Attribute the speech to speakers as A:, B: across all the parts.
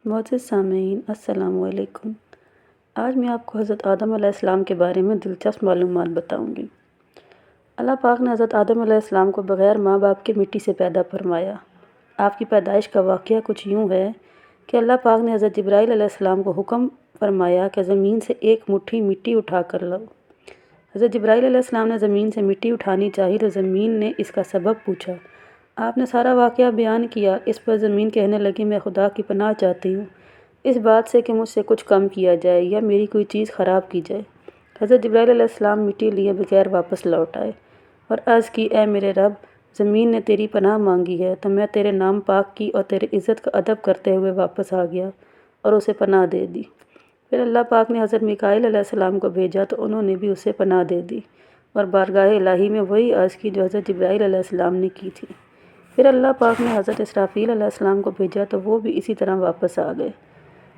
A: मोअज़्ज़िज़ सामीईन अस्सलाम वालेकुम। आज मैं आपको हज़रत आदम अलैहिस्सलाम के बारे में दिलचस्प मालूमात बताऊंगी। अल्लाह पाक ने हज़रत आदम अलैहिस्सलाम को बग़ैर माँ बाप के मिट्टी से पैदा फरमाया। आपकी पैदाइश का वाक़या कुछ यूँ है कि अल्लाह पाक ने हज़रत जिब्राईल अलैहिस्सलाम को हुक्म फरमाया कि ज़मीन से एक मुट्ठी मिट्टी उठा कर लाओ। हज़रत जिब्राईल अलैहिस्सलाम ने ज़मीन से मिट्टी उठानी चाहिए तो ज़मीन ने इसका सबब पूछा। आपने सारा वाक़या बयान किया। इस पर ज़मीन कहने लगी, मैं खुदा की पनाह चाहती हूँ इस बात से कि मुझसे कुछ कम किया जाए या मेरी कोई चीज़ ख़राब की जाए। हज़रत जिब्राईल अलैहिस्सलाम मिट्टी लिए बगैर वापस लौट आए और अर्ज़ की, ए मेरे रब, ज़मीन ने तेरी पनाह मांगी है तो मैं तेरे नाम पाक की और तेरे इज़्ज़त का अदब करते हुए वापस आ गया और उसे पनाह दे दी। फिर अल्लाह पाक ने हज़रत मीकाईल अलैहिस्सलाम को भेजा तो उन्होंने भी उसे पनाह दे दी और बारगाह इलाही में वही अर्ज़ की जो हज़रत जिब्राईल अलैहिस्सलाम ने की थी। फिर अल्लाह पाक ने हज़रत इसराफ़ील अलैहिस्सलाम को भेजा तो वो भी इसी तरह वापस आ गए।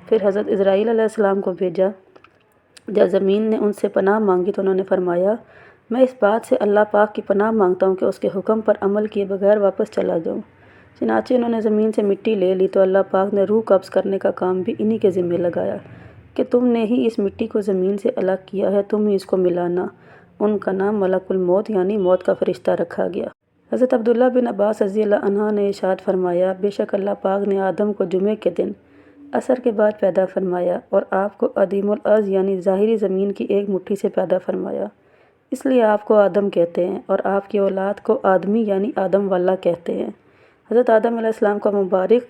A: फिर हज़रत इज़राईल अलैहिस्सलाम को भेजा। जब ज़मीन ने उनसे पनाह मांगी तो उन्होंने फरमाया, मैं इस बात से अल्लाह पाक की पनाह मांगता हूँ कि उसके हुक्म पर अमल किए बगैर वापस चला जाऊँ। चनाचे उन्होंने ज़मीन से मिट्टी ले ली तो अल्लाह पाक ने रूह कब्ज़ करने का काम भी इन्हीं के ज़िम्मे लगाया कि तुमने ही इस मिट्टी को ज़मीन से अलग किया है, तुम ही इसको मिलाना। उनका नाम मलकुल मौत यानी मौत का फ़रिश्ता रखा गया। हज़रत अब्दुल्लाह बिन अब्बास रज़ियल्लाहु अन्हा ने इरशाद फरमाया, बेशक अल्लाह पाक ने आदम को जुमे के दिन असर के बाद पैदा फरमाया और आपको अदीमुल अर्ज़ यानी ज़ाहिरी ज़मीन की एक मुट्ठी से पैदा फरमाया, इसलिए आपको आदम कहते हैं और आपकी औलाद को आदमी यानी आदम वाला कहते हैं। हज़रत आदम अलैहिस्सलाम का मुबारक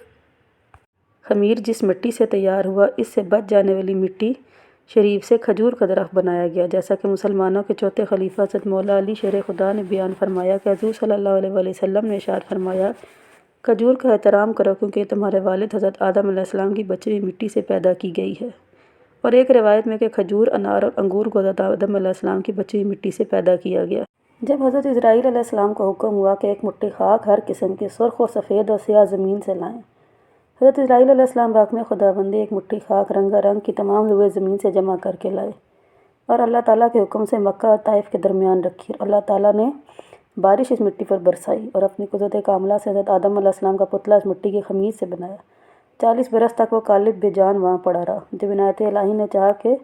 A: खमीर जिस मिट्टी से तैयार हुआ, इससे बच जाने वाली मिट्टी शरीफ से खजूर का दरख्त बनाया गया, जैसा कि मुसलमानों के चौथे खलीफा हज़रत मौला अली शेर खुदा ने बयान फरमाया कि हुज़ूर सल्लल्लाहु अलैहि वसल्लम ने इरशाद फरमाया, खजूर का एहतराम करो क्योंकि तुम्हारे वालिद हज़रत आदम अलैहिस्सलाम की बची हुई मिट्टी से पैदा की गई है। और एक रिवायत में कि खजूर, अनार और अंगूर को हज़रत आदम अलैहिस्सलाम की बची हुई मिट्टी से पैदा किया गया। जब हज़रत इज़राईल अलैहिस्सलाम को हुक्म हुआ कि एक मुट्ठी खाक हर किस्म के सुर्ख और सफ़ेद और स्याह ज़मीन से लाएँ, हज़रत इज़राईल अलैहिस्सलाम राख में खुदाबंदी एक मुट्ठी खाक रंगारंग की तमाम लोए ज़मीन से जमा करके लाए और अल्लाह ताला के हुक्म से मक्का और ताइफ के दरमियान रखी। और अल्लाह ताला ने बारिश इस मिट्टी पर बरसाई और अपनी कुदरत कामला से हज़रत आदम अलैहिस्सलाम का पुतला इस मिट्टी की खमीर से बनाया। 40 बरस तक वो कालिब बेजान वहाँ पड़ा रहा। जब इनायत इलाही ने चाहा कि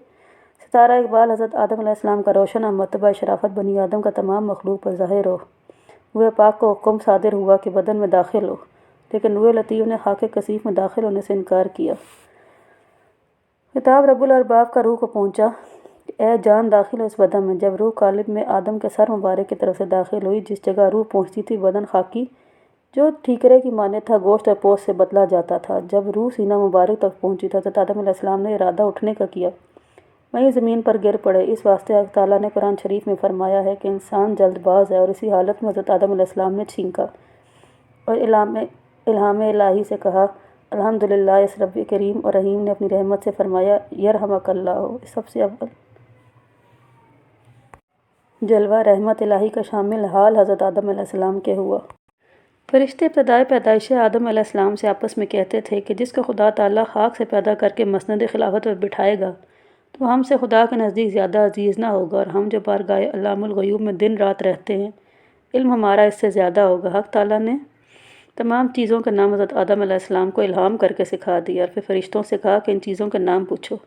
A: सितारा इकबाल हज़रत आदम अलैहिस्सलाम का रोशन और मर्तबा शराफत बनी आदम का तमाम मखलूक पर ज़ाहिर हो, वह पाक को हुक्म सादिर हुआ कि बदन में दाखिल हो, लेकिन रूह लतीफ़ ने खाके कसीफ में दाखिल होने से इनकार किया। खिताब रब्बुल अरबाब का रूह को पहुँचा, ए जान दाखिल हो इस बदन में। जब रूह कालिब में आदम के सर मुबारक की तरफ से दाखिल हुई, जिस जगह रूह पहुँचती थी बदन खाकी जो ठीकरे की माने था गोश्त और पोस्ट से बदला जाता था। जब रूह सीना मुबारक तक पहुँची तो हज़रत आदम अलैहिस्सलाम ने इरादा उठने का किया, वहीं ज़मीन पर गिर पड़े। इस वास्ते अल्लाह ताला ने कुरान शरीफ में फरमाया है कि इंसान जल्दबाज है। और इसी हालत में हज़रत आदम अलैहिस्सलाम ने छींका और इल्हाम इलाही से कहा, अल्हम्दुलिल्लाह। इस रब्बे करीम और रहीम ने अपनी रहमत से फरमाया, यरहमकल्लाह। सबसे अव्वल जलवा रहमत इलाही का शामिल हाल हज़रत आदम अलैहिस्सलाम के हुआ। फरिश्ते इब्तदाई पैदाइश आदम अलैहिस्सलाम से आपस में कहते थे कि जिसको खुदा ताला खाक से पैदा करके मसनद खिलाफत पर बिठाएगा तो हमसे खुदा के नज़दीक ज़्यादा अजीज़ ना होगा, और हम जो बारगाह अल्लामुल ग़यूब में दिन रात रहते हैं, इल्म हमारा इससे ज़्यादा होगा। हक़ ताला ने तमाम चीज़ों के नाम हज़रत आदम अलैहिस्सलाम को इल्हाम करके सिखा दिया और फिर फ़रिश्तों से कहा कि इन चीज़ों के नाम पूछो।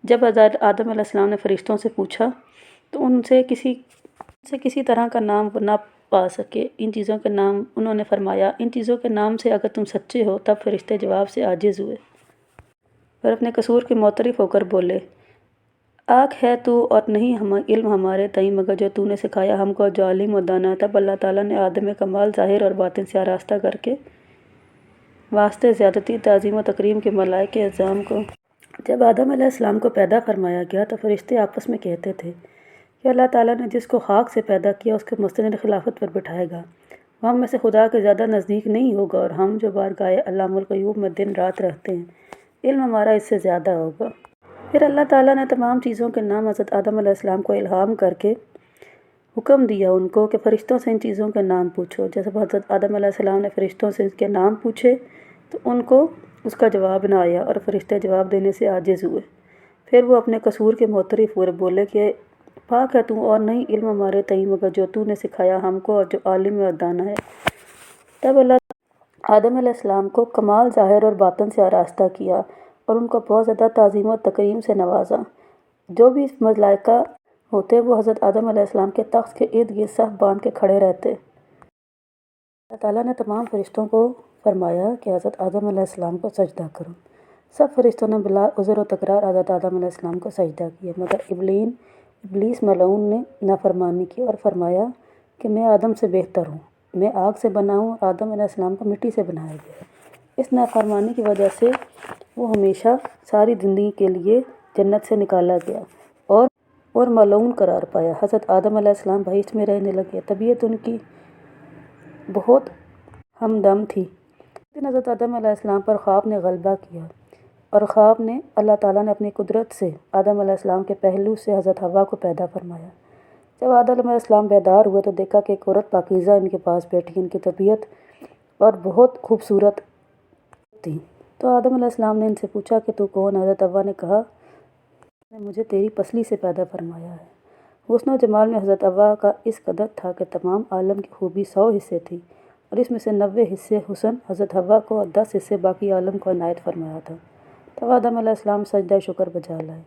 A: जब हज़रत आदम अलैहिस्सलाम ने फ़रिश्तों से पूछा तो उनसे किसी तरह का नाम ना पा सके। इन चीज़ों के नाम उन्होंने फरमाया, इन चीज़ों के नाम से अगर तुम सच्चे हो। तब फ़रिश्ते जवाब से आजिज़ हुए और अपने कसूर के मोतरफ़ होकर बोले, आख है तू और नहीं हम इल्म हमारे तई मगर जो तूने सिखाया हमको, जो आलिम और दाना है। तब अल्लाह ताला ने आदम कमाल ज़ाहिर और बातिन से आरास्ता करके वास्ते ज़्यादती ताज़ीम और तकरीम के मलाइके अज़्ज़ाम को जब आदम अलैहिस्सलाम को पैदा फरमाया गया तो फ़रिश्ते आपस में कहते थे कि अल्लाह ताला ने जिसको खाक से पैदा किया उसके मसनद खिलाफत पर बिठाएगा, वह हम में से खुदा के ज़्यादा नज़दीक नहीं होगा, और हम जो बारगाह अल्लामुल ग़यूब में दिन रात रहते हैं, इल्म हमारा इससे ज़्यादा होगा। फिर अल्लाह ताला ने तमाम चीज़ों के नाम हज़रत आदम अलैहिस्सलाम को इल्हाम करके हुक्म दिया उनको कि फ़रिश्तों से इन चीज़ों के नाम पूछो। जैसे हज़रत आदम अलैहिस्सलाम ने फ़रिश्तों से इसके नाम पूछे तो उनको उसका जवाब ना आया और फ़रिश्ते जवाब देने से आजिज़ हुए। फिर वो अपने कसूर के मोतरफ़ हुए, बोले कि पाक है तू और नहीं इल्म हमारे तई मगर जो तूने सिखाया हमको, और जो आलिम और दाना है। तब अल्लाह آدم علیہ السلام کو کمال ظاہر اور باطن سے آراستہ کیا اور ان کو بہت زیادہ تعظیم و تکریم سے نوازا۔ جو بھی ملائکہ ہوتے وہ حضرت آدم علیہ السلام کے تخت کے ارد گرد صف باندھ کے کھڑے رہتے۔ اللہ تعالیٰ نے تمام فرشتوں کو فرمایا کہ حضرت آدم علیہ السلام کو سجدہ کرو۔ سب فرشتوں نے بلا عذر و تکرار حضرت آدم علیہ السلام کو سجدہ کیا، مگر ابلیس ملعون نے نافرمانی کی اور فرمایا کہ میں آدم سے بہتر ہوں، میں آگ سے بنا ہوں اور آدم علیہ السلام کو مٹی سے بنایا گیا ہے۔ اس نافرمانی کی وجہ سے وہ ہمیشہ ساری زندگی کے لیے جنت سے نکالا گیا اور ملعون قرار پایا۔ حضرت آدم علیہ السلام بہشت میں رہنے لگے۔ طبیعت ان کی بہت ہمدم تھی۔ ایک دن حضرت آدم علیہ السلام پر خواب نے غلبہ کیا اور خواب نے اللہ تعالیٰ نے اپنی قدرت سے آدم علیہ السلام کے پہلو سے حضرت حوا کو پیدا فرمایا۔ جب آدم علیہ السلام بیدار ہوئے تو دیکھا کہ ایک عورت پاکیزہ ان کے پاس بیٹھی، ان کی طبیعت اور بہت خوبصورت تھی۔ تو آدم علیہ السلام نے ان سے پوچھا کہ تو کون؟ حضرت حوا نے کہا نے مجھے تیری پسلی سے پیدا فرمایا ہے۔ حسن و جمال میں حضرت حوا کا اس قدر تھا کہ تمام عالم کی خوبی 100 حصے تھی اور اس میں سے 90 حصے حسن حضرت حوا کو اور 10 حصے باقی عالم کو عنایت فرمایا تھا۔ تب آدم علیہ السلام سجدہ شکر بجا لائے۔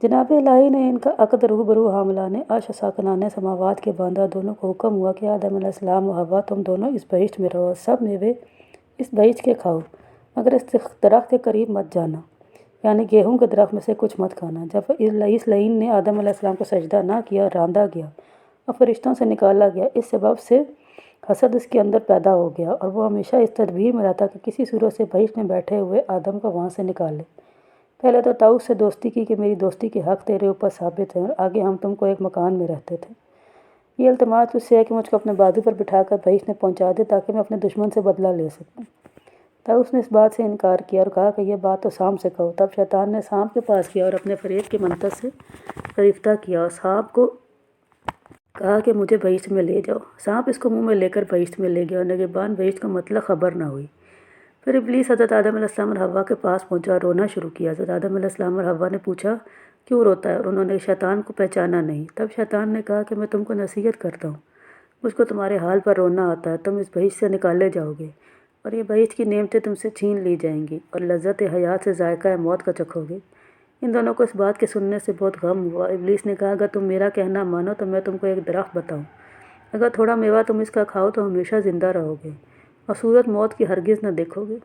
A: جناب الہی نے ان کا عقد روبرو حاملان عرش ساکنان سماوات کے باندھا، دونوں کو حکم ہوا کہ آدم علیہ السلام و حوا تم دونوں اس بہشت میں رہو، سب میوے اس بہشت کے کھاؤ، مگر اس درخت کے قریب مت جانا، یعنی گیہوں کے درخت میں سے کچھ مت کھانا۔ جب اس لعین نے آدم علیہ السلام کو سجدہ نہ کیا، راندا گیا اور فرشتوں سے نکالا گیا، اس سبب سے حسد اس کے اندر پیدا ہو گیا اور وہ ہمیشہ اس تدبیر میں رہتا کہ کسی صورت سے بہشت میں بیٹھے ہوئے آدم کو وہاں سے نکالے۔ پہلے تو طاؤس سے دوستی کی کہ میری دوستی کے حق تیرے اوپر ثابت ہیں اور آگے ہم تم کو ایک مکان میں رہتے تھے۔ یہ التماس تجھ سے ہے کہ مجھ کو اپنے بازو پر بٹھا کر بہشت میں پہنچا دے تاکہ میں اپنے دشمن سے بدلہ لے سکوں۔ طاؤس نے اس بات سے انکار کیا اور کہا کہ یہ بات تو سانپ سے کہو۔ تب شیطان نے سانپ کے پاس گیا اور اپنے فریب کے منتر سے فریفتہ کیا اور سانپ کو کہا کہ مجھے بہشت میں لے جاؤ۔ سانپ اس کو منہ میں لے کر بہشت میں لے گیا اور نگہبان بہشت کا مطلق خبر نہ ہوئی۔ پھر ابلیس حضرت آدم علیہ السلام اور حوا کے پاس پہنچا اور رونا شروع کیا۔ حضرت آدم علیہ السلام اور حوا نے پوچھا کیوں روتا ہے اور انہوں نے شیطان کو پہچانا نہیں۔ تب شیطان نے کہا کہ میں تم کو نصیحت کرتا ہوں، مجھ کو تمہارے حال پر رونا آتا ہے، تم اس بہشت سے نکالے جاؤ گے اور یہ بہشت کی نعمتیں تم سے چھین لی جائیں گی اور لذت حیات سے ذائقہ موت کا چکھو گے۔ ان دونوں کو اس بات کے سننے سے بہت غم ہوا۔ ابلیس نے کہا اگر تم میرا کہنا مانو تو میں تم کو ایک درخت بتاؤں، اگر تھوڑا میوہ تم اس کا کھاؤ تو ہمیشہ زندہ رہو گے اور صورت موت کی ہرگز نہ دیکھو گے۔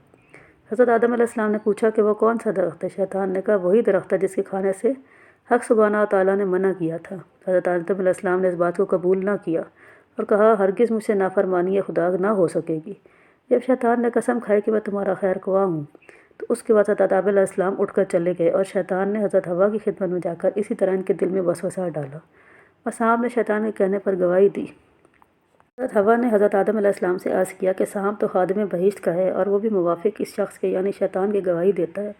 A: حضرت آدم علیہ السلام نے پوچھا کہ وہ کون سا درخت ہے؟ شیطان نے کہا وہی درخت ہے جس کے کھانے سے حق سبحانہ تعالیٰ نے منع کیا تھا۔ حضرت آدم علیہ السلام نے اس بات کو قبول نہ کیا اور کہا ہرگز مجھ سے نافرمانی خدا نہ ہو سکے گی۔ جب شیطان نے قسم کھائی کہ میں تمہارا خیر خواہ ہوں تو اس کے بعد حضرت آدم علیہ السلام اٹھ کر چلے گئے اور شیطان نے حضرت حوا کی خدمت میں جا کر اسی طرح ان کے دل میں وسوسہ ڈالا اور سانپ نے شیطان کے کہنے پر گواہی دی۔ حضرت حوا نے حضرت آدم علیہ السلام سے عرض کیا کہ سانپ تو خادم بہشت کا ہے اور وہ بھی موافق اس شخص کے یعنی شیطان کی گواہی دیتا ہے،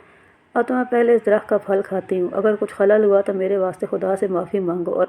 A: اور تو میں پہلے اس درخت کا پھل کھاتی ہوں، اگر کچھ خلل ہوا تو میرے واسطے خدا سے معافی مانگو اور